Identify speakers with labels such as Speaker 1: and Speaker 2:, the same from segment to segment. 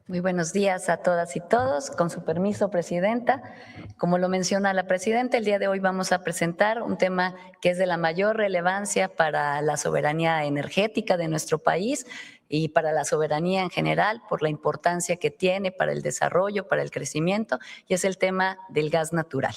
Speaker 1: Muy buenos días a todas y todos. Con su permiso, Presidenta. Como lo menciona la Presidenta, el día de hoy vamos a presentar un tema que es de la mayor relevancia para la soberanía energética de nuestro país y para la soberanía en general, por la importancia que tiene para el desarrollo, para el crecimiento, y es el tema del gas natural.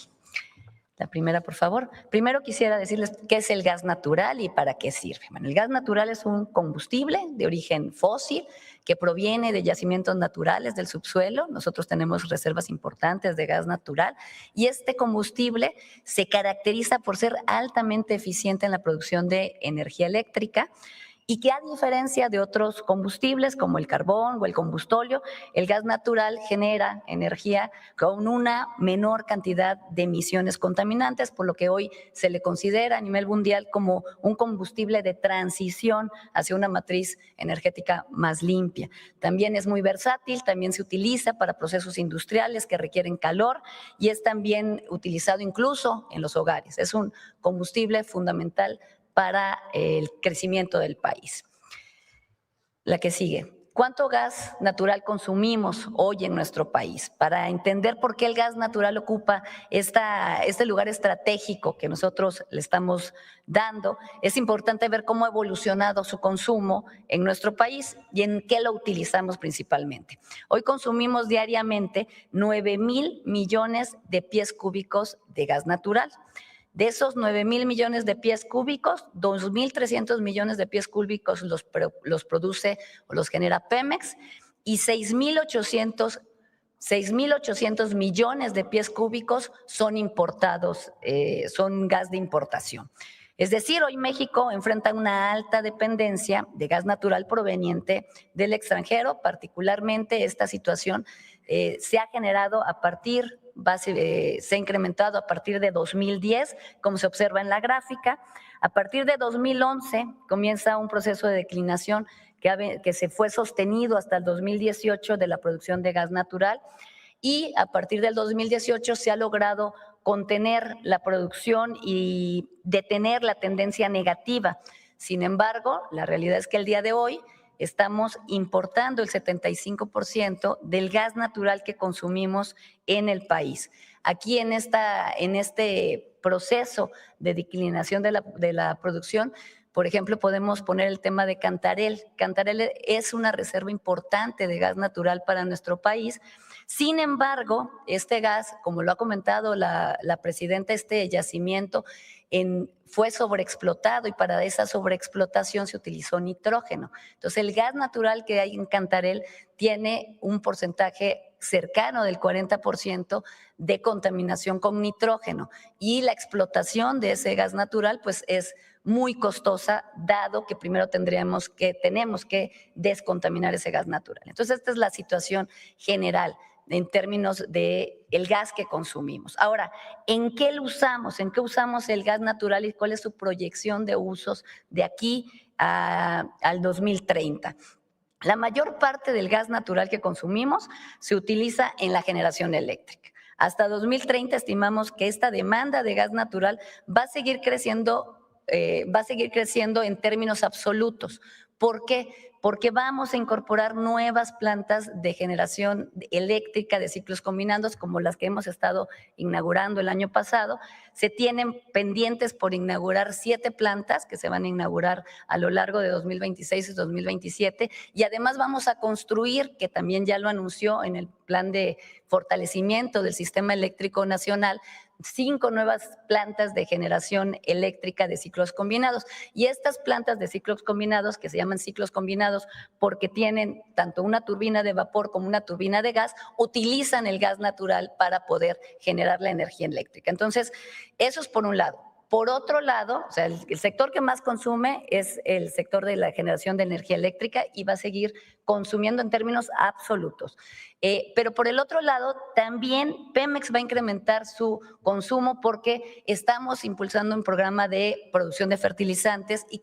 Speaker 1: La primera, por favor. Primero quisiera decirles qué es el gas natural y para qué sirve. Bueno, el gas natural es un combustible de origen fósil que proviene de yacimientos naturales del subsuelo. Nosotros tenemos reservas importantes de gas natural y este combustible se caracteriza por ser altamente eficiente en la producción de energía eléctrica y que, a diferencia de otros combustibles como el carbón o el combustóleo, el gas natural genera energía con una menor cantidad de emisiones contaminantes, por lo que hoy se le considera a nivel mundial como un combustible de transición hacia una matriz energética más limpia. También es muy versátil, también se utiliza para procesos industriales que requieren calor y es también utilizado incluso en los hogares. Es un combustible fundamental para el crecimiento del país. La que sigue. ¿Cuánto gas natural consumimos hoy en nuestro país? Para entender por qué el gas natural ocupa este lugar estratégico que nosotros le estamos dando, es importante ver cómo ha evolucionado su consumo en nuestro país y en qué lo utilizamos principalmente. Hoy consumimos diariamente 9,000 millones de pies cúbicos de gas natural. De esos 9,000 millones de pies cúbicos, 2,300 millones de pies cúbicos los produce o los genera Pemex y 6,800 millones de pies cúbicos son importados, son gas de importación. Es decir, hoy México enfrenta una alta dependencia de gas natural proveniente del extranjero. Particularmente esta situación se ha generado a partir se ha incrementado a partir de 2010, como se observa en la gráfica. A partir de 2011 comienza un proceso de declinación que se fue sostenido hasta el 2018 de la producción de gas natural y a partir del 2018 se ha logrado contener la producción y detener la tendencia negativa. Sin embargo, la realidad es que el día de hoy estamos importando el 75% del gas natural que consumimos en el país. Aquí en este proceso de declinación de la producción, por ejemplo, podemos poner el tema de Cantarell. Cantarell es una reserva importante de gas natural para nuestro país. Sin embargo, este gas, como lo ha comentado la presidenta, este yacimiento fue sobreexplotado y para esa sobreexplotación se utilizó nitrógeno. Entonces, el gas natural que hay en Cantarell tiene un porcentaje cercano del 40% de contaminación con nitrógeno y la explotación de ese gas natural pues es muy costosa, dado que primero tenemos que descontaminar ese gas natural. Entonces, esta es la situación general en términos de el gas que consumimos. Ahora, ¿en qué lo usamos? ¿En qué usamos el gas natural y cuál es su proyección de usos de aquí al 2030? La mayor parte del gas natural que consumimos se utiliza en la generación eléctrica. Hasta 2030 estimamos que esta demanda de gas natural va a seguir creciendo en términos absolutos. ¿Por qué? Porque vamos a incorporar nuevas plantas de generación eléctrica de ciclos combinados, como las que hemos estado inaugurando el año pasado. Se tienen pendientes por inaugurar 7 plantas que se van a inaugurar a lo largo de 2026 y 2027, y además vamos a construir, que también ya lo anunció en el plan de fortalecimiento del sistema eléctrico nacional, 5 nuevas plantas de generación eléctrica de ciclos combinados. Y estas plantas de ciclos combinados, que se llaman ciclos combinados porque tienen tanto una turbina de vapor como una turbina de gas, utilizan el gas natural para poder generar la energía eléctrica. Entonces, eso es por un lado. Por otro lado, o sea, el sector que más consume es el sector de la generación de energía eléctrica y va a seguir consumiendo en términos absolutos. Pero por el otro lado, también Pemex va a incrementar su consumo porque estamos impulsando un programa de producción de fertilizantes y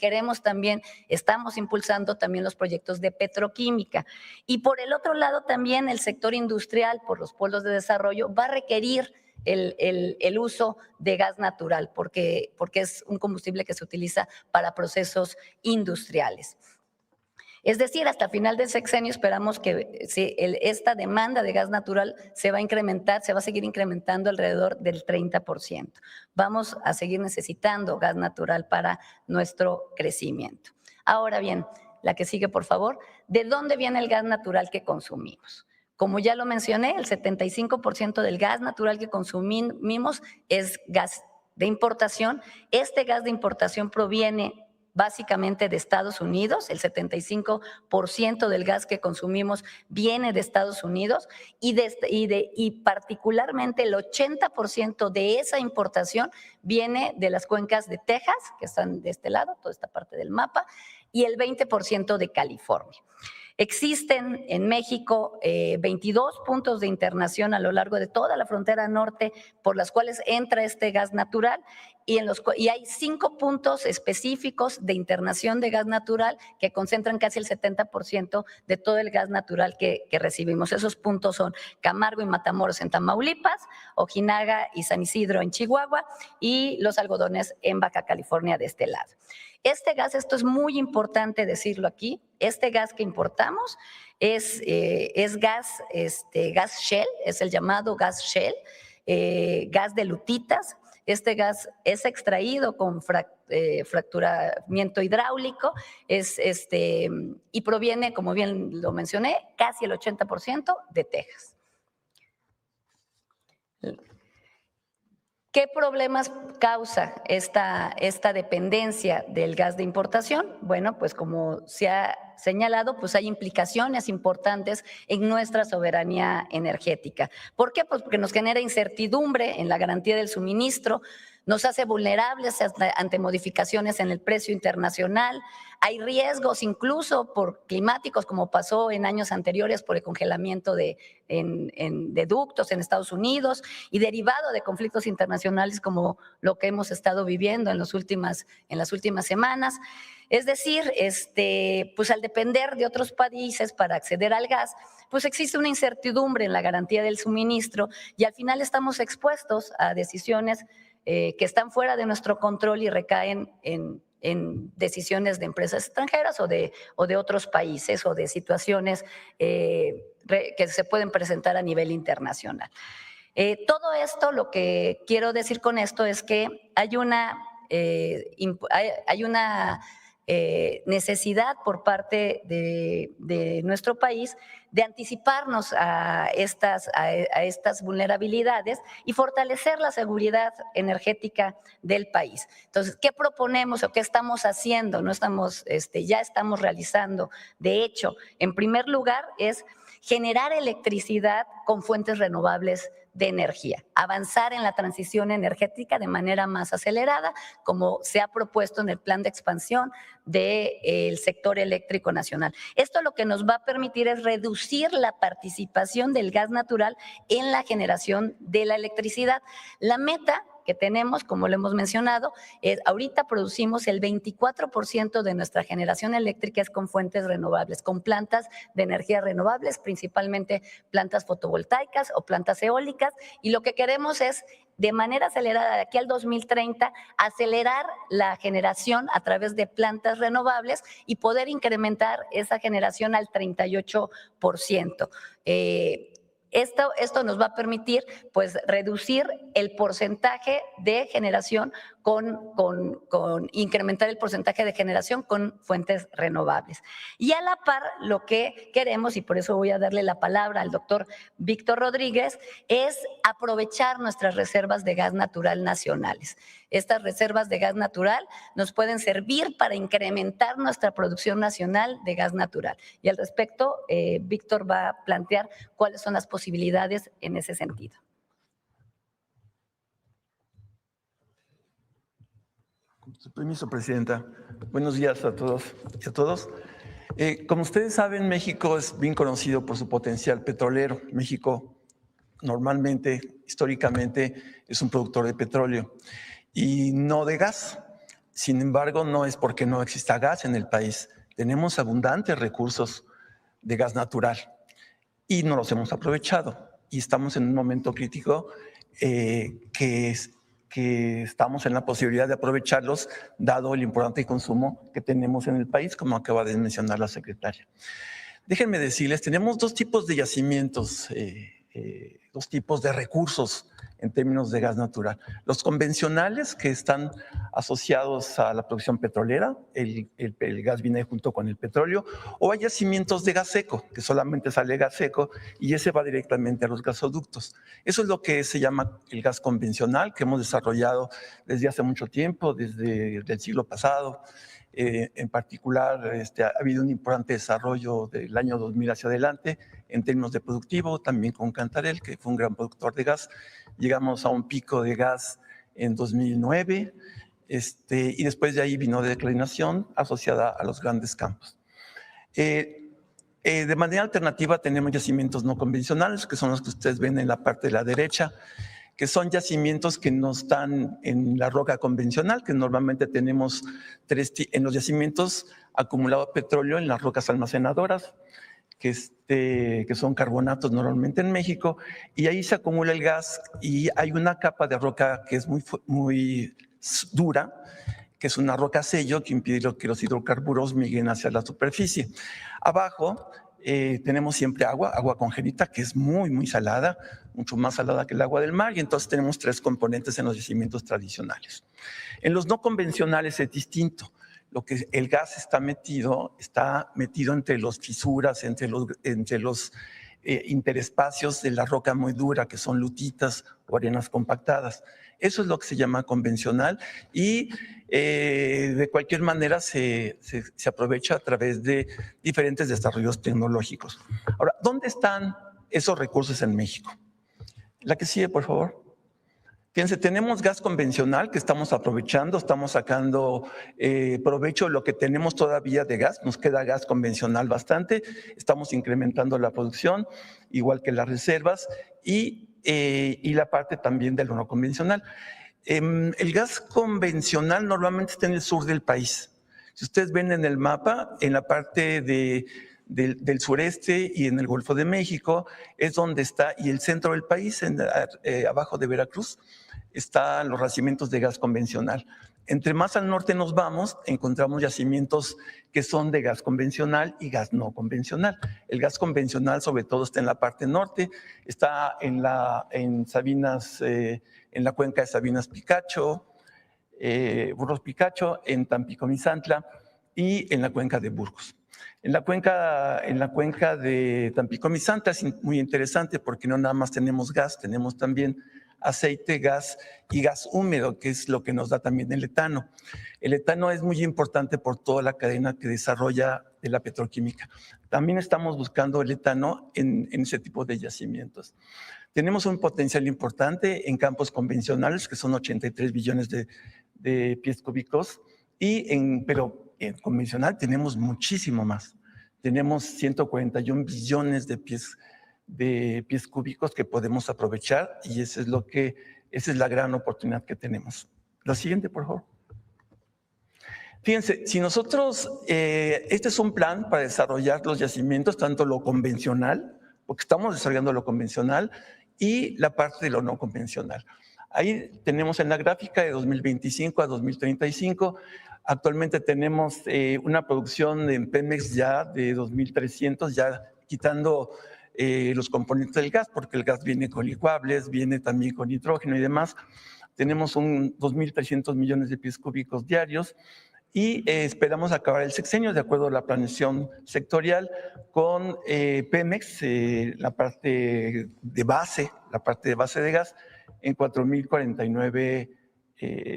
Speaker 1: estamos impulsando también los proyectos de petroquímica. Y por el otro lado, también el sector industrial, por los polos de desarrollo, va a requerir el uso de gas natural porque es un combustible que se utiliza para procesos industriales. Es decir, hasta final del sexenio esperamos que esta demanda de gas natural se va a incrementar, se va a seguir incrementando alrededor del 30%. Vamos a seguir necesitando gas natural para nuestro crecimiento. Ahora bien, la que sigue, por favor. ¿De dónde viene el gas natural que consumimos? Como ya lo mencioné, el 75% del gas natural que consumimos es gas de importación. Este gas de importación proviene básicamente de Estados Unidos, el 75% del gas que consumimos viene de Estados Unidos y particularmente el 80% de esa importación viene de las cuencas de Texas, que están de este lado, toda esta parte del mapa, y el 20% de California. Existen en México 22 puntos de internación a lo largo de toda la frontera norte por las cuales entra este gas natural y hay 5 puntos específicos de internación de gas natural que concentran casi el 70% de todo el gas natural que recibimos. Esos puntos son Camargo y Matamoros en Tamaulipas, Ojinaga y San Isidro en Chihuahua y Los Algodones en Baja California de este lado. Este gas, esto es muy importante decirlo aquí, este gas que importamos es gas Shell, es el llamado gas Shell, gas de lutitas. Este gas es extraído con fracturamiento hidráulico y proviene, como bien lo mencioné, casi el 80% de Texas. ¿Qué problemas causa esta dependencia del gas de importación? Bueno, pues como se ha señalado, pues hay implicaciones importantes en nuestra soberanía energética. ¿Por qué? Pues porque nos genera incertidumbre en la garantía del suministro, nos hace vulnerables ante modificaciones en el precio internacional, hay riesgos incluso por climáticos, como pasó en años anteriores por el congelamiento de ductos en Estados Unidos y derivado de conflictos internacionales como lo que hemos estado viviendo en las últimas semanas. Es decir, pues al depender de otros países para acceder al gas, pues existe una incertidumbre en la garantía del suministro y al final estamos expuestos a decisiones que están fuera de nuestro control y recaen en decisiones de empresas extranjeras o de otros países o de situaciones que se pueden presentar a nivel internacional. Todo esto, lo que quiero decir con esto es que hay una necesidad por parte de nuestro país de anticiparnos a estas vulnerabilidades y fortalecer la seguridad energética del país. Entonces, ¿qué proponemos o qué estamos haciendo? Ya estamos realizando. De hecho, en primer lugar, es generar electricidad con fuentes renovables de energía, avanzar en la transición energética de manera más acelerada, como se ha propuesto en el plan de expansión del sector eléctrico nacional. Esto lo que nos va a permitir es reducir la participación del gas natural en la generación de la electricidad. La meta que tenemos, como lo hemos mencionado, ahorita producimos el 24% de nuestra generación eléctrica es con fuentes renovables, con plantas de energía renovables, principalmente plantas fotovoltaicas o plantas eólicas, y lo que queremos es, de manera acelerada, de aquí al 2030, acelerar la generación a través de plantas renovables y poder incrementar esa generación al 38%. Esto nos va a permitir, pues, reducir el porcentaje de generación incrementar el porcentaje de generación con fuentes renovables. Y a la par, lo que queremos, y por eso voy a darle la palabra al doctor Víctor Rodríguez, es aprovechar nuestras reservas de gas natural nacionales. Estas reservas de gas natural nos pueden servir para incrementar nuestra producción nacional de gas natural. Y al respecto, Víctor va a plantear cuáles son las posibilidades en ese sentido.
Speaker 2: Con su permiso, Presidenta. Buenos días a todos y a todos. Como ustedes saben, México es bien conocido por su potencial petrolero. México normalmente, históricamente, es un productor de petróleo y no de gas. Sin embargo, no es porque no exista gas en el país. Tenemos abundantes recursos de gas natural y no los hemos aprovechado. Y estamos en un momento crítico que que estamos en la posibilidad de aprovecharlos, dado el importante consumo que tenemos en el país, como acaba de mencionar la secretaria. Déjenme decirles, tenemos dos tipos de yacimientos, dos tipos de recursos en términos de gas natural. Los convencionales, que están asociados a la producción petrolera, el gas viene junto con el petróleo, o hay yacimientos de gas seco, que solamente sale gas seco y ese va directamente a los gasoductos. Eso es lo que se llama el gas convencional, que hemos desarrollado desde hace mucho tiempo, desde el siglo pasado. En particular, ha habido un importante desarrollo del año 2000 hacia adelante en términos de productivo, también con Cantarell, que fue un gran productor de gas. Llegamos a un pico de gas en 2009 y después de ahí vino declinación asociada a los grandes campos. De manera alternativa tenemos yacimientos no convencionales, que son los que ustedes ven en la parte de la derecha, que son yacimientos que no están en la roca convencional, que normalmente tenemos en los yacimientos acumulado petróleo en las rocas almacenadoras, que son carbonatos normalmente en México, y ahí se acumula el gas y hay una capa de roca que es muy dura, que es una roca sello que impide que los hidrocarburos migren hacia la superficie. Abajo tenemos siempre agua congénita, que es muy salada, mucho más salada que el agua del mar, y entonces tenemos tres componentes en los yacimientos tradicionales. En los no convencionales es distinto. Lo que el gas está metido entre las fisuras, entre los interespacios de la roca muy dura, que son lutitas o arenas compactadas. Eso es lo que se llama convencional y de cualquier manera se aprovecha a través de diferentes desarrollos tecnológicos. Ahora, ¿dónde están esos recursos en México? La que sigue, por favor. Fíjense, tenemos gas convencional que estamos aprovechando, estamos sacando provecho de lo que tenemos todavía de gas, nos queda gas convencional bastante, estamos incrementando la producción, igual que las reservas, y la parte también de lo no convencional. El gas convencional normalmente está en el sur del país. Si ustedes ven en el mapa, en la parte del sureste y en el Golfo de México es donde está, y el centro del país, abajo de Veracruz, están los yacimientos de gas convencional. Entre más al norte nos vamos, encontramos yacimientos que son de gas convencional y gas no convencional. El gas convencional sobre todo está en la parte norte, está en Sabinas, en la cuenca de Sabinas-Picacho, Burros-Picacho, en Tampico-Misantla y en la cuenca de Burgos. En la cuenca de Tampico-Misantla es muy interesante porque no nada más tenemos gas, tenemos también aceite, gas y gas húmedo, que es lo que nos da también el etano. El etano es muy importante por toda la cadena que desarrolla de la petroquímica. También estamos buscando el etano en ese tipo de yacimientos. Tenemos un potencial importante en campos convencionales, que son 83 billones de pies cúbicos, pero en convencional tenemos muchísimo más. Tenemos 141 billones de pies cúbicos que podemos aprovechar y esa es la gran oportunidad que tenemos. La siguiente, por favor. Fíjense, si nosotros, este es un plan para desarrollar los yacimientos, tanto lo convencional, porque estamos desarrollando lo convencional, y la parte de lo no convencional. Ahí tenemos en la gráfica de 2025 a 2035, actualmente tenemos una producción en Pemex ya de 2.300, ya quitando los componentes del gas, porque el gas viene con licuables, viene también con nitrógeno y demás. Tenemos 2.300 millones de pies cúbicos diarios y esperamos acabar el sexenio de acuerdo a la planeación sectorial con Pemex, la parte de base de gas, en 4.049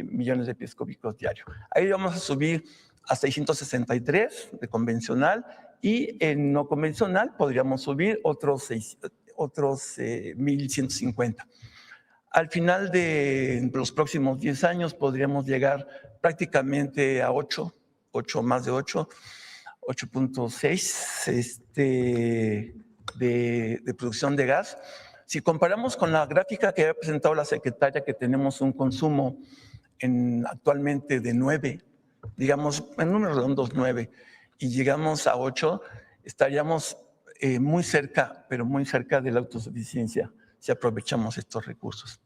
Speaker 2: millones de pies cúbicos diarios. Ahí vamos a subir a 663 de convencional y en no convencional podríamos subir otros 1.150. Al final de los próximos 10 años podríamos llegar prácticamente a 8.6 de producción de gas. Si comparamos con la gráfica que había presentado la secretaria, que tenemos un consumo actualmente de 9, digamos en números redondos 9, y llegamos a 8, estaríamos muy cerca, pero muy cerca de la autosuficiencia si aprovechamos estos recursos.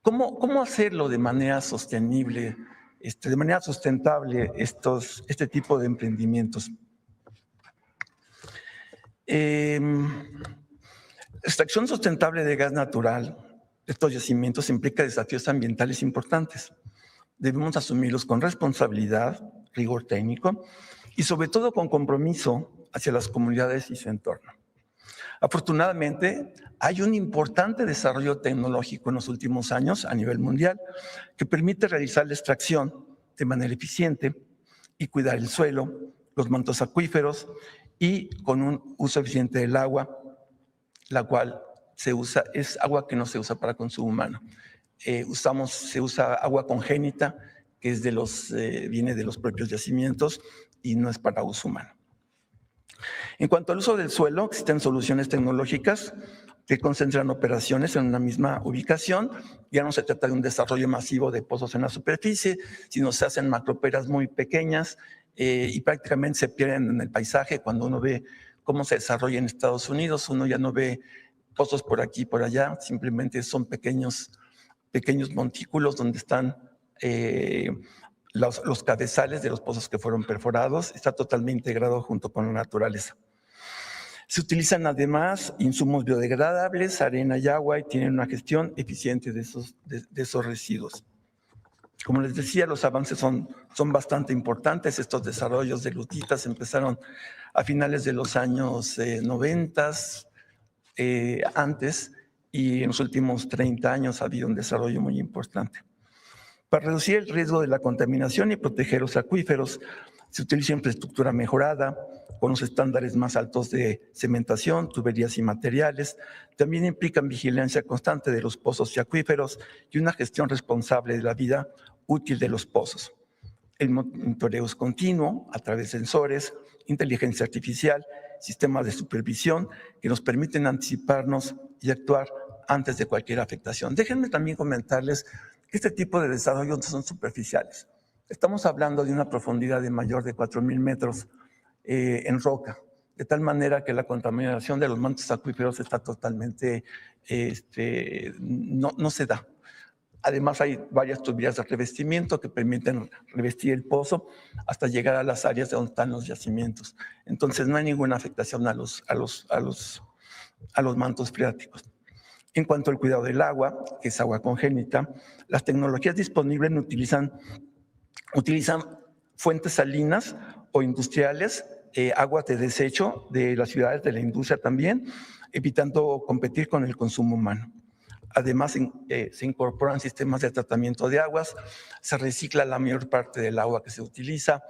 Speaker 2: ¿Cómo hacerlo de manera sostenible, de manera sustentable este tipo de emprendimientos? Extracción sustentable de gas natural de estos yacimientos implica desafíos ambientales importantes. Debemos asumirlos con responsabilidad, rigor técnico y sobre todo con compromiso hacia las comunidades y su entorno. Afortunadamente, hay un importante desarrollo tecnológico en los últimos años a nivel mundial que permite realizar la extracción de manera eficiente y cuidar el suelo, los mantos acuíferos y con un uso eficiente del agua, la cual es agua que no se usa para consumo humano. Se usa agua congénita, que es viene de los propios yacimientos y no es para uso humano. En cuanto al uso del suelo, existen soluciones tecnológicas que concentran operaciones en una misma ubicación. Ya no se trata de un desarrollo masivo de pozos en la superficie, sino se hacen macroperas muy pequeñas y prácticamente se pierden en el paisaje. Cuando uno ve cómo se desarrolla en Estados Unidos, uno ya no ve pozos por aquí y por allá, simplemente son pequeños montículos donde están los cabezales de los pozos que fueron perforados. Está totalmente integrado junto con la naturaleza. Se utilizan además insumos biodegradables, arena y agua, y tienen una gestión eficiente de esos residuos. Como les decía, los avances son bastante importantes. Estos desarrollos de lutitas empezaron a finales de los años 90, antes, y en los últimos 30 años ha habido un desarrollo muy importante. Para reducir el riesgo de la contaminación y proteger los acuíferos, se utiliza infraestructura mejorada, con los estándares más altos de cementación, tuberías y materiales. También implican vigilancia constante de los pozos y acuíferos y una gestión responsable de la vida útil de los pozos. El monitoreo es continuo a través de sensores, inteligencia artificial, sistemas de supervisión que nos permiten anticiparnos y actuar antes de cualquier afectación. Déjenme también comentarles que este tipo de desarrollos no son superficiales. Estamos hablando de una profundidad de mayor de 4,000 metros en roca, de tal manera que la contaminación de los mantos acuíferos está totalmente, no se da. Además, hay varias tuberías de revestimiento que permiten revestir el pozo hasta llegar a las áreas de donde están los yacimientos. Entonces, no hay ninguna afectación a los mantos freáticos. En cuanto al cuidado del agua, que es agua congénita, las tecnologías disponibles utilizan fuentes salinas o industriales, aguas de desecho de las ciudades, de la industria también, evitando competir con el consumo humano. Además, se incorporan sistemas de tratamiento de aguas, se recicla la mayor parte del agua que se utiliza,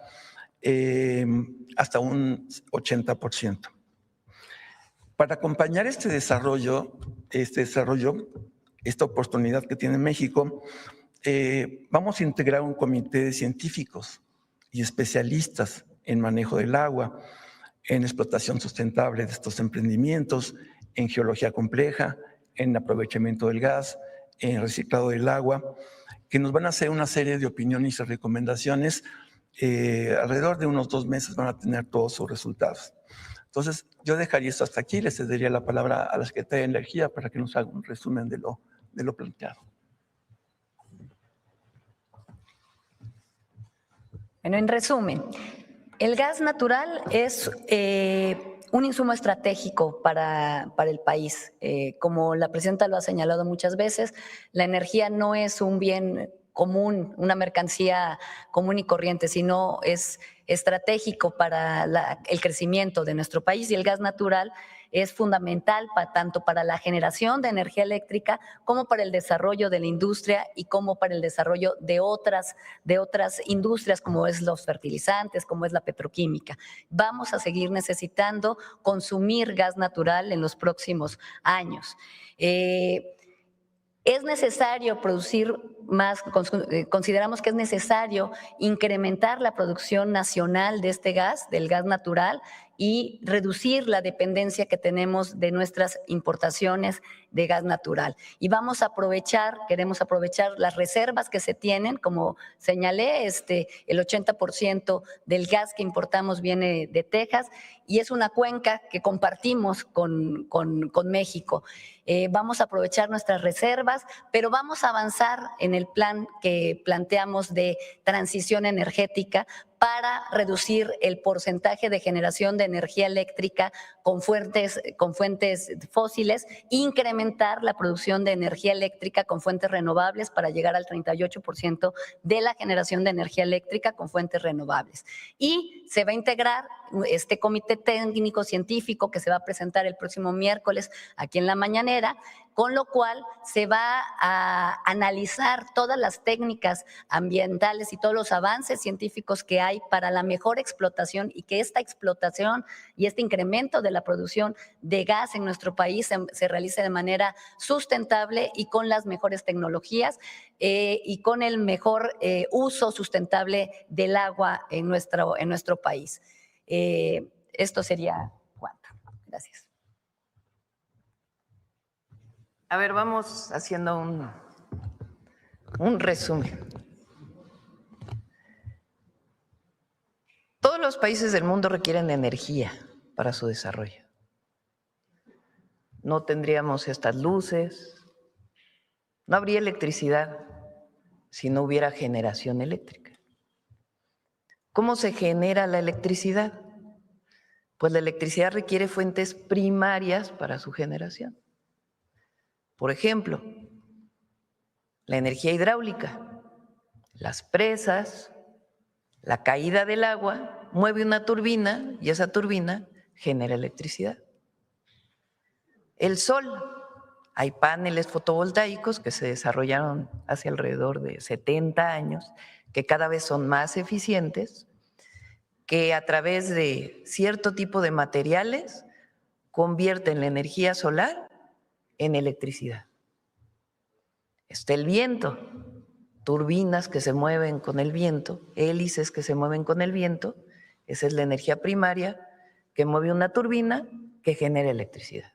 Speaker 2: hasta un 80%. Para acompañar esta oportunidad que tiene México, vamos a integrar un comité de científicos y especialistas en manejo del agua, en explotación sustentable de estos emprendimientos, en geología compleja, en aprovechamiento del gas, en reciclado del agua, que nos van a hacer una serie de opiniones y recomendaciones. Alrededor de unos 2 meses van a tener todos sus resultados. Entonces, yo dejaría esto hasta aquí, le cedería la palabra a la Secretaría de Energía para que nos haga un resumen de lo planteado.
Speaker 1: Bueno, en resumen, el gas natural es un insumo estratégico para el país. Como la presidenta lo ha señalado muchas veces, la energía no es un bien común, una mercancía común y corriente, sino es estratégico para el crecimiento de nuestro país, y el gas natural es fundamental tanto para la generación de energía eléctrica como para el desarrollo de la industria y como para el desarrollo de otras industrias, como es los fertilizantes, como es la petroquímica. Vamos a seguir necesitando consumir gas natural en los próximos años. Es necesario producir más, consideramos que es necesario incrementar la producción nacional de este gas, del gas natural, y reducir la dependencia que tenemos de nuestras importaciones de gas natural. Y queremos aprovechar las reservas que se tienen, como señalé, el 80% del gas que importamos viene de Texas y es una cuenca que compartimos con México. Vamos a aprovechar nuestras reservas, pero vamos a avanzar en el plan que planteamos de transición energética para reducir el porcentaje de generación de energía eléctrica con fuentes fósiles, incrementar la producción de energía eléctrica con fuentes renovables para llegar al 38% de la generación de energía eléctrica con fuentes renovables. Y se va a integrar este comité técnico científico que se va a presentar el próximo miércoles aquí en la mañanera, con lo cual se va a analizar todas las técnicas ambientales y todos los avances científicos que hay para la mejor explotación y que esta explotación y este incremento de la producción de gas en nuestro país se realice de manera sustentable y con las mejores tecnologías y con el mejor uso sustentable del agua en nuestro país. Esto sería cuanto. Gracias.
Speaker 3: A ver, vamos haciendo un resumen. Todos los países del mundo requieren energía para su desarrollo. No tendríamos estas luces, no habría electricidad si no hubiera generación eléctrica. ¿Cómo se genera la electricidad? Pues la electricidad requiere fuentes primarias para su generación. Por ejemplo, la energía hidráulica, las presas, la caída del agua mueve una turbina y esa turbina genera electricidad. El sol, hay paneles fotovoltaicos que se desarrollaron hace alrededor de 70 años, que cada vez son más eficientes, que a través de cierto tipo de materiales convierten la energía solar en electricidad. Está el viento, turbinas que se mueven con el viento, hélices que se mueven con el viento, esa es la energía primaria que mueve una turbina que genera electricidad.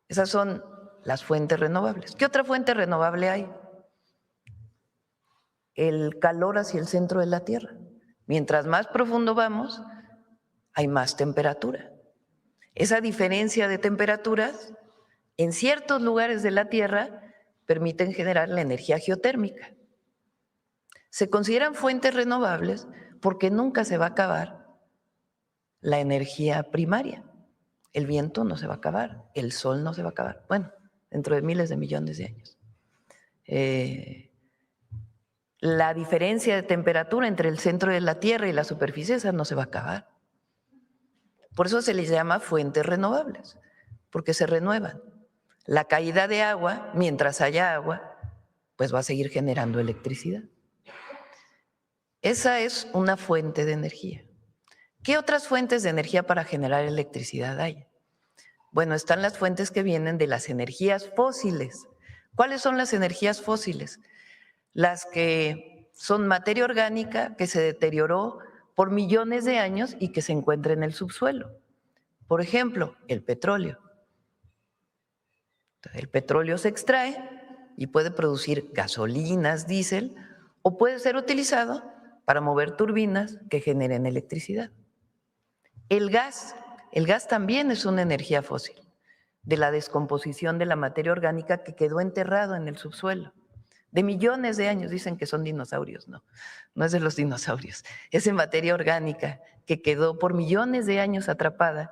Speaker 3: Esas son las fuentes renovables. ¿Qué otra fuente renovable hay? El calor hacia el centro de la Tierra. Mientras más profundo vamos, hay más temperatura. Esa diferencia de temperaturas en ciertos lugares de la Tierra permiten generar la energía geotérmica. Se consideran fuentes renovables porque nunca se va a acabar la energía primaria. El viento no se va a acabar, el sol no se va a acabar. Bueno, dentro de miles de millones de años. La diferencia de temperatura entre el centro de la Tierra y la superficie, esa no se va a acabar. Por eso se les llama fuentes renovables, porque se renuevan. La caída de agua, mientras haya agua, pues va a seguir generando electricidad. Esa es una fuente de energía. ¿Qué otras fuentes de energía para generar electricidad hay? Bueno, están las fuentes que vienen de las energías fósiles. ¿Cuáles son las energías fósiles? Las que son materia orgánica que se deterioró por millones de años y que se encuentra en el subsuelo. Por ejemplo, el petróleo. El petróleo se extrae y puede producir gasolinas, diésel, o puede ser utilizado para mover turbinas que generen electricidad. El gas también es una energía fósil, de la descomposición de la materia orgánica que quedó enterrado en el subsuelo. De millones de años, dicen que son dinosaurios, no es de los dinosaurios, es de materia orgánica que quedó por millones de años atrapada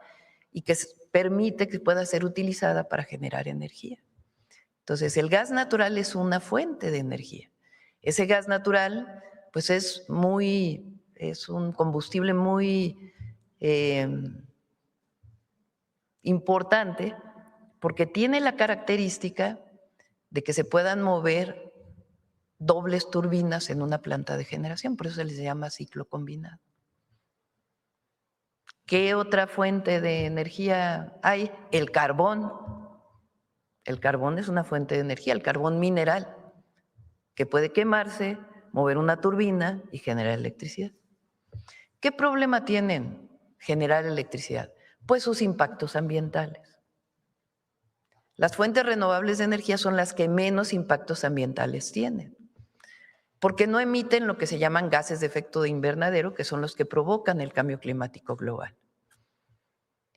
Speaker 3: y que permite que pueda ser utilizada para generar energía. Entonces, el gas natural es una fuente de energía. Ese gas natural, pues es un combustible muy importante porque tiene la característica de que se puedan mover dobles turbinas en una planta de generación, por eso se les llama ciclo combinado. ¿Qué otra fuente de energía hay? El carbón. El carbón es una fuente de energía, el carbón mineral, que puede quemarse, mover una turbina y generar electricidad. ¿Qué problema tienen generar electricidad? Pues sus impactos ambientales. Las fuentes renovables de energía son las que menos impactos ambientales tienen, porque no emiten lo que se llaman gases de efecto de invernadero, que son los que provocan el cambio climático global.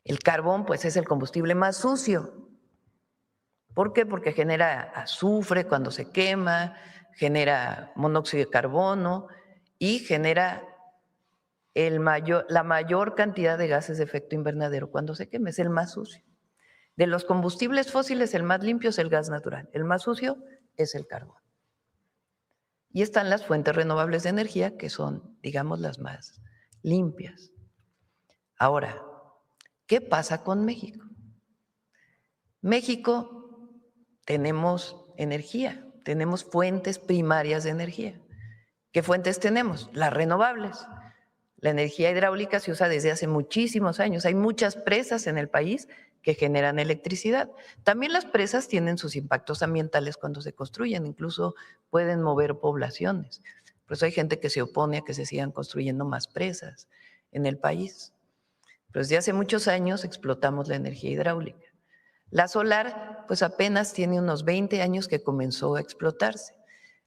Speaker 3: El carbón, pues, es el combustible más sucio. ¿Por qué? Porque genera azufre cuando se quema, genera monóxido de carbono y genera la mayor cantidad de gases de efecto invernadero cuando se quema. Es el más sucio. De los combustibles fósiles, el más limpio es el gas natural. El más sucio es el carbón. Y están las fuentes renovables de energía, que son, digamos, las más limpias. Ahora, ¿qué pasa con México? México tenemos energía, tenemos fuentes primarias de energía. ¿Qué fuentes tenemos? Las renovables. La energía hidráulica se usa desde hace muchísimos años. Hay muchas presas en el país que generan electricidad. También las presas tienen sus impactos ambientales cuando se construyen, incluso pueden mover poblaciones. Por eso hay gente que se opone a que se sigan construyendo más presas en el país. Pero desde hace muchos años explotamos la energía hidráulica. La solar, pues apenas tiene unos 20 años que comenzó a explotarse.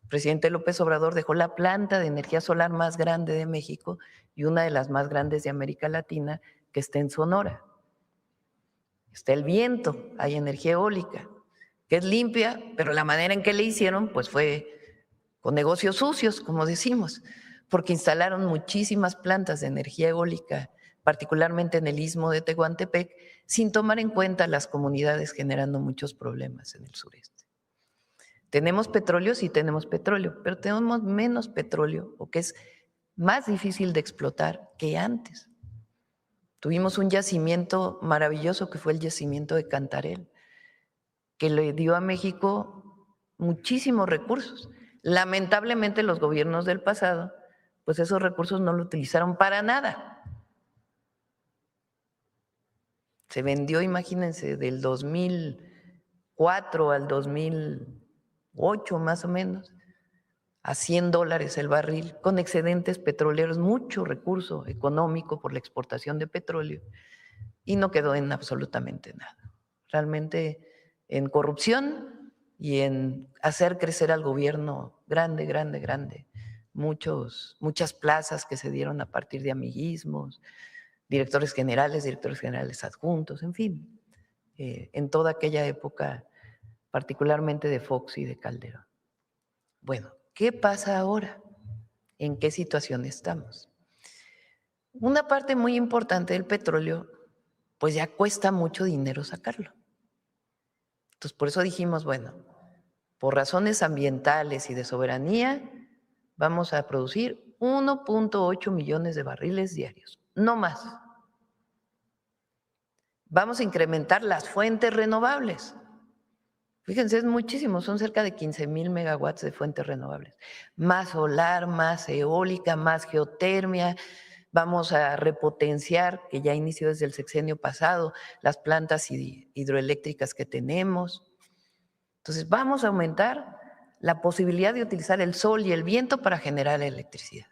Speaker 3: El presidente López Obrador dejó la planta de energía solar más grande de México y una de las más grandes de América Latina, que está en Sonora. Está el viento, hay energía eólica, que es limpia, pero la manera en que le hicieron, pues fue con negocios sucios, como decimos, porque instalaron muchísimas plantas de energía eólica, particularmente en el istmo de Tehuantepec, sin tomar en cuenta las comunidades, generando muchos problemas en el sureste. Tenemos petróleo, sí tenemos petróleo, pero tenemos menos petróleo, o que es más difícil de explotar que antes. Tuvimos un yacimiento maravilloso que fue el yacimiento de Cantarell, que le dio a México muchísimos recursos. Lamentablemente los gobiernos del pasado, pues esos recursos no lo utilizaron para nada. Se vendió, imagínense, del 2004 al 2008 más o menos, a $100 el barril, con excedentes petroleros, mucho recurso económico por la exportación de petróleo, y no quedó en absolutamente nada. Realmente en corrupción y en hacer crecer al gobierno grande, muchas plazas que se dieron a partir de amiguismos, directores generales adjuntos, en fin, en toda aquella época, particularmente de Fox y de Calderón. Bueno, ¿qué pasa ahora? ¿En qué situación estamos? Una parte muy importante del petróleo, pues ya cuesta mucho dinero sacarlo. Entonces, por eso dijimos, bueno, por razones ambientales y de soberanía, vamos a producir 1.8 millones de barriles diarios, no más. Vamos a incrementar las fuentes renovables. Fíjense, es muchísimo, son cerca de 15,000 megawatts de fuentes renovables. Más solar, más eólica, más geotermia. Vamos a repotenciar, que ya inició desde el sexenio pasado, las plantas hidroeléctricas que tenemos. Entonces, vamos a aumentar la posibilidad de utilizar el sol y el viento para generar electricidad.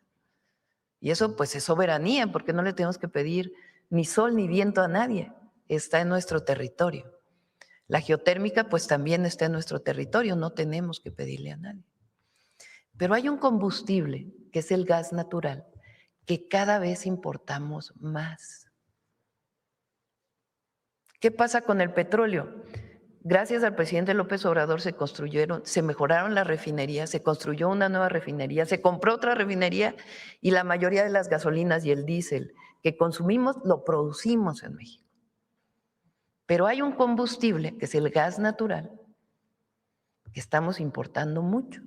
Speaker 3: Y eso, pues, es soberanía, porque no le tenemos que pedir ni sol ni viento a nadie. Está en nuestro territorio. La geotérmica, pues, también está en nuestro territorio, no tenemos que pedirle a nadie. Pero hay un combustible, que es el gas natural, que cada vez importamos más. ¿Qué pasa con el petróleo? Gracias al presidente López Obrador se mejoraron las refinerías, se construyó una nueva refinería, se compró otra refinería y la mayoría de las gasolinas y el diésel que consumimos lo producimos en México. Pero hay un combustible, que es el gas natural, que estamos importando mucho.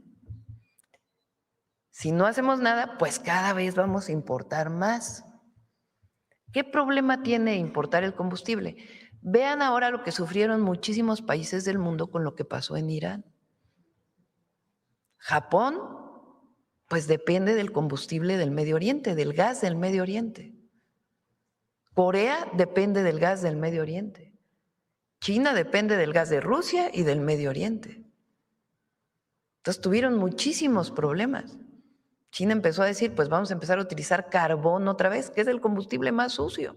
Speaker 3: Si no hacemos nada, pues cada vez vamos a importar más. ¿Qué problema tiene importar el combustible? Vean ahora lo que sufrieron muchísimos países del mundo con lo que pasó en Irán. Japón, pues depende del combustible del Medio Oriente, del gas del Medio Oriente. Corea depende del gas del Medio Oriente. China depende del gas de Rusia y del Medio Oriente. Entonces tuvieron muchísimos problemas. China empezó a decir, pues vamos a empezar a utilizar carbón otra vez, que es el combustible más sucio.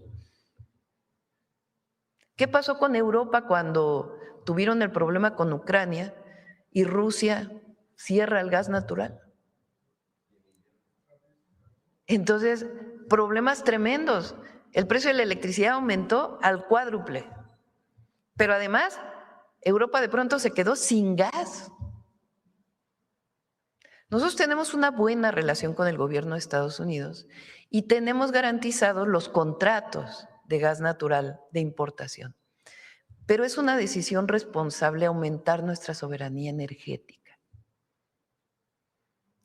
Speaker 3: ¿Qué pasó con Europa cuando tuvieron el problema con Ucrania y Rusia cierra el gas natural? Entonces, problemas tremendos. El precio de la electricidad aumentó al cuádruple. Pero además, Europa de pronto se quedó sin gas. Nosotros tenemos una buena relación con el gobierno de Estados Unidos y tenemos garantizados los contratos de gas natural de importación. Pero es una decisión responsable aumentar nuestra soberanía energética.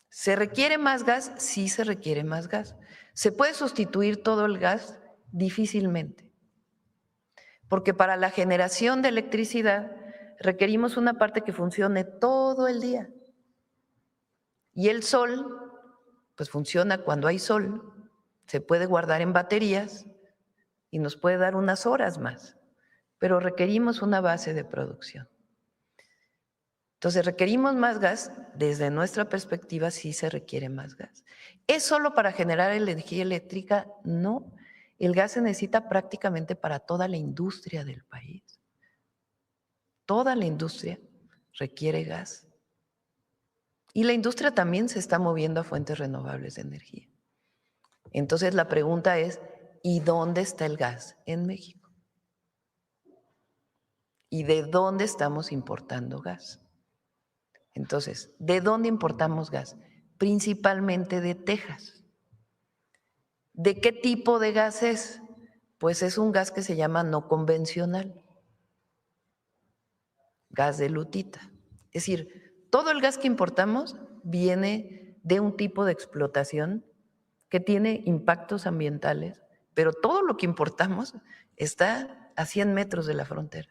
Speaker 3: ¿Se requiere más gas? Sí, se requiere más gas. ¿Se puede sustituir todo el gas? Difícilmente. Porque para la generación de electricidad requerimos una parte que funcione todo el día. Y el sol, pues funciona cuando hay sol, se puede guardar en baterías y nos puede dar unas horas más, pero requerimos una base de producción. Entonces, requerimos más gas, desde nuestra perspectiva sí se requiere más gas. ¿Es solo para generar energía eléctrica? No, el gas se necesita prácticamente para toda la industria del país. Toda la industria requiere gas. Y la industria también se está moviendo a fuentes renovables de energía. Entonces la pregunta es, ¿y dónde está el gas en México? ¿Y de dónde estamos importando gas? Entonces, ¿de dónde importamos gas? Principalmente de Texas. ¿De qué tipo de gas es? Pues es un gas que se llama no convencional. Gas de lutita. Es decir, todo el gas que importamos viene de un tipo de explotación que tiene impactos ambientales, pero todo lo que importamos está a 100 metros de la frontera.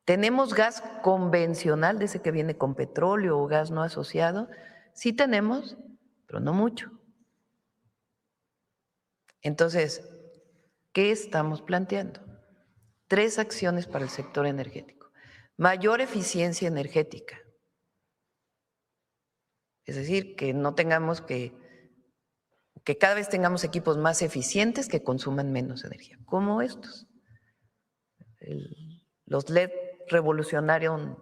Speaker 3: ¿Tenemos gas convencional, de ese que viene con petróleo o gas no asociado? Sí tenemos, pero no mucho. Entonces, ¿qué estamos planteando? 3 acciones para el sector energético. Mayor eficiencia energética. Es decir, que no tengamos que cada vez tengamos equipos más eficientes que consuman menos energía, como estos. Los LED revolucionaron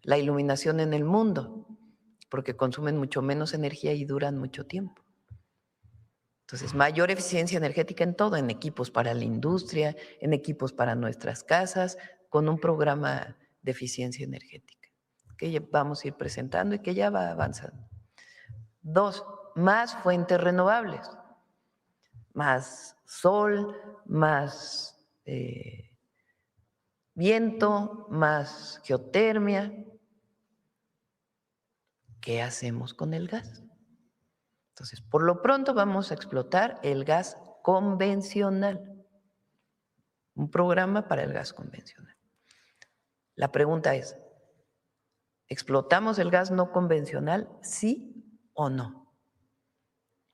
Speaker 3: la iluminación en el mundo porque consumen mucho menos energía y duran mucho tiempo. Entonces, mayor eficiencia energética en todo, en equipos para la industria, en equipos para nuestras casas, con un programa de eficiencia energética que vamos a ir presentando y que ya va avanzando. 2, más fuentes renovables, más sol, más viento, más geotermia. ¿Qué hacemos con el gas? Entonces, por lo pronto vamos a explotar el gas convencional, un programa para el gas convencional. La pregunta es, ¿explotamos el gas no convencional, sí o no?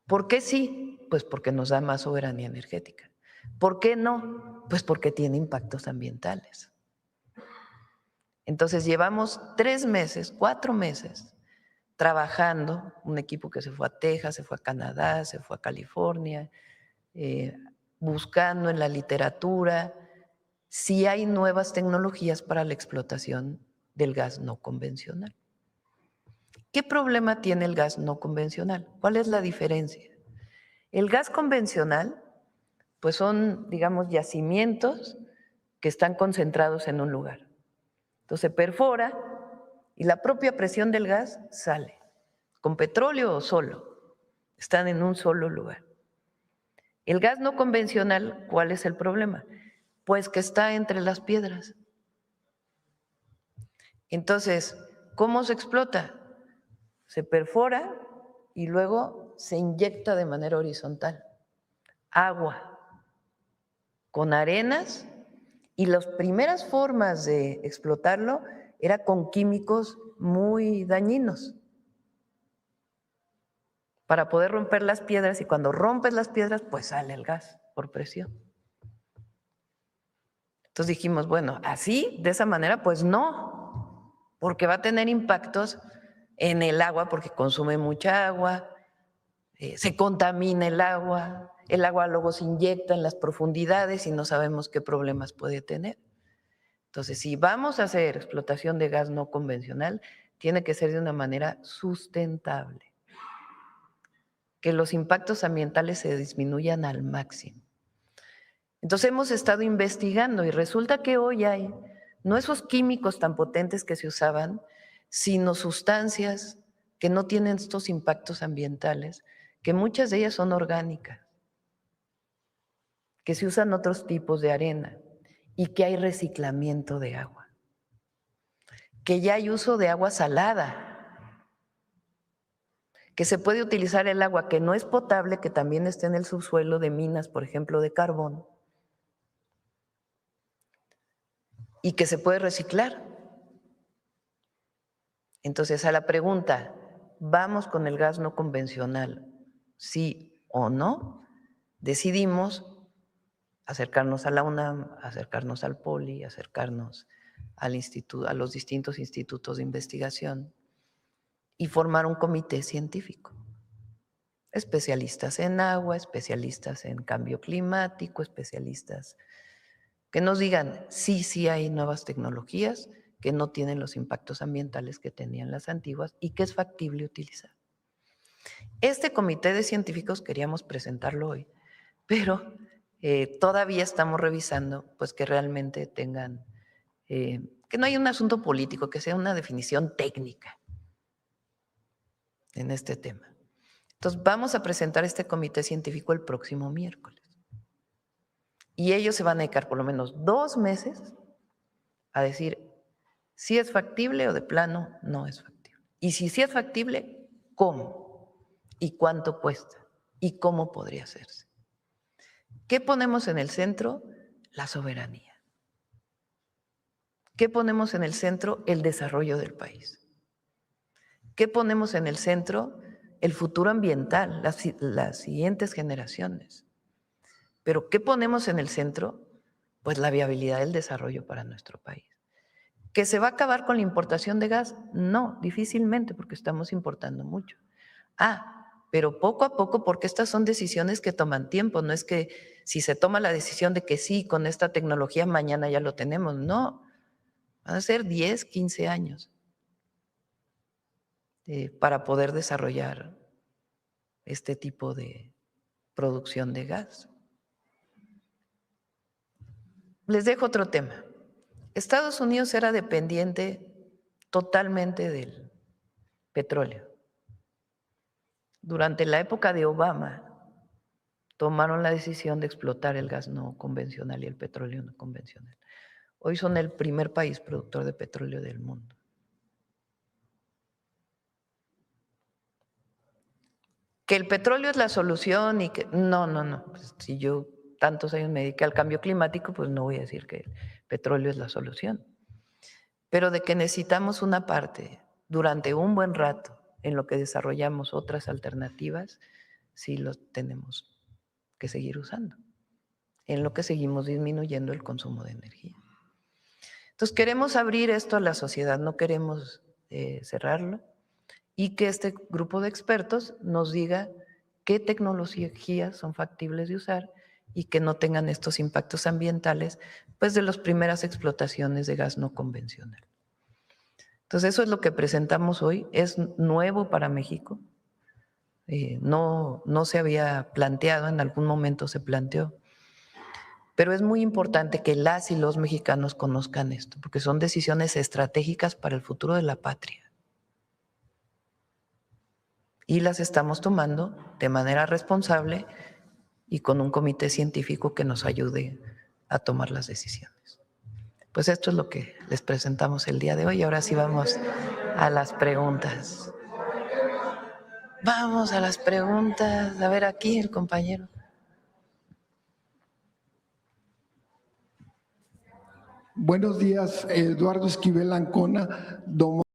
Speaker 3: ¿Por qué sí? Pues porque nos da más soberanía energética. ¿Por qué no? Pues porque tiene impactos ambientales. Entonces llevamos 3 meses, 4 meses trabajando, un equipo que se fue a Texas, se fue a Canadá, se fue a California, buscando en la literatura si hay nuevas tecnologías para la explotación del gas no convencional. ¿Qué problema tiene el gas no convencional? ¿Cuál es la diferencia? El gas convencional, pues son, digamos, yacimientos que están concentrados en un lugar. Entonces se perfora y la propia presión del gas sale, con petróleo o solo, están en un solo lugar. El gas no convencional, ¿cuál es el problema? Pues que está entre las piedras. Entonces, ¿cómo se explota? Se perfora y luego se inyecta de manera horizontal agua con arenas, y las primeras formas de explotarlo era con químicos muy dañinos para poder romper las piedras, y cuando rompes las piedras pues sale el gas por presión. Entonces dijimos, bueno, así, de esa manera, pues no, porque va a tener impactos en el agua porque consume mucha agua, se contamina el agua luego se inyecta en las profundidades y no sabemos qué problemas puede tener. Entonces, si vamos a hacer explotación de gas no convencional, tiene que ser de una manera sustentable, que los impactos ambientales se disminuyan al máximo. Entonces hemos estado investigando y resulta que hoy hay no esos químicos tan potentes que se usaban, sino sustancias que no tienen estos impactos ambientales, que muchas de ellas son orgánicas, que se usan otros tipos de arena y que hay reciclamiento de agua, que ya hay uso de agua salada, que se puede utilizar el agua que no es potable, que también está en el subsuelo de minas, por ejemplo, de carbón, y que se puede reciclar. Entonces, a la pregunta, ¿vamos con el gas no convencional? ¿Sí o no? Decidimos acercarnos a la UNAM, acercarnos al POLI, acercarnos al instituto, a los distintos institutos de investigación y formar un comité científico. Especialistas en agua, especialistas en cambio climático, especialistas que nos digan sí hay nuevas tecnologías que no tienen los impactos ambientales que tenían las antiguas y que es factible utilizar. Este comité de científicos queríamos presentarlo hoy, pero todavía estamos revisando pues que realmente tengan, que no haya un asunto político, que sea una definición técnica en este tema. Entonces vamos a presentar este comité científico el próximo miércoles. Y ellos se van a dedicar por lo menos 2 meses a decir si es factible o de plano no es factible. Y si sí es factible, ¿cómo? ¿Y cuánto cuesta? ¿Y cómo podría hacerse? ¿Qué ponemos en el centro? La soberanía. ¿Qué ponemos en el centro? El desarrollo del país. ¿Qué ponemos en el centro? El futuro ambiental, las siguientes generaciones. Pero ¿qué ponemos en el centro? Pues la viabilidad del desarrollo para nuestro país. ¿Que se va a acabar con la importación de gas? No, difícilmente, porque estamos importando mucho. Pero poco a poco, porque estas son decisiones que toman tiempo, no es que si se toma la decisión de que sí, con esta tecnología mañana ya lo tenemos, no, van a ser 10, 15 años para poder desarrollar este tipo de producción de gas. Les dejo otro tema. Estados Unidos era dependiente totalmente del petróleo. Durante la época de Obama, tomaron la decisión de explotar el gas no convencional y el petróleo no convencional. Hoy son el primer país productor de petróleo del mundo. Que el petróleo es la solución y que… No. Pues si yo tantos años me dediqué al cambio climático, pues no voy a decir que el petróleo es la solución. Pero de que necesitamos una parte durante un buen rato en lo que desarrollamos otras alternativas, sí lo tenemos que seguir usando, en lo que seguimos disminuyendo el consumo de energía. Entonces queremos abrir esto a la sociedad, no queremos cerrarlo, y que este grupo de expertos nos diga qué tecnologías son factibles de usar y que no tengan estos impactos ambientales pues de las primeras explotaciones de gas no convencional. Entonces eso es lo que presentamos hoy, es nuevo para México, no se había planteado, en algún momento se planteó, pero es muy importante que las y los mexicanos conozcan esto, porque son decisiones estratégicas para el futuro de la patria. Y las estamos tomando de manera responsable y con un comité científico que nos ayude a tomar las decisiones. Pues esto es lo que les presentamos el día de hoy. Ahora sí vamos a las preguntas. Vamos a las preguntas. A ver, aquí el compañero.
Speaker 4: Buenos días, Eduardo Esquivel Ancona,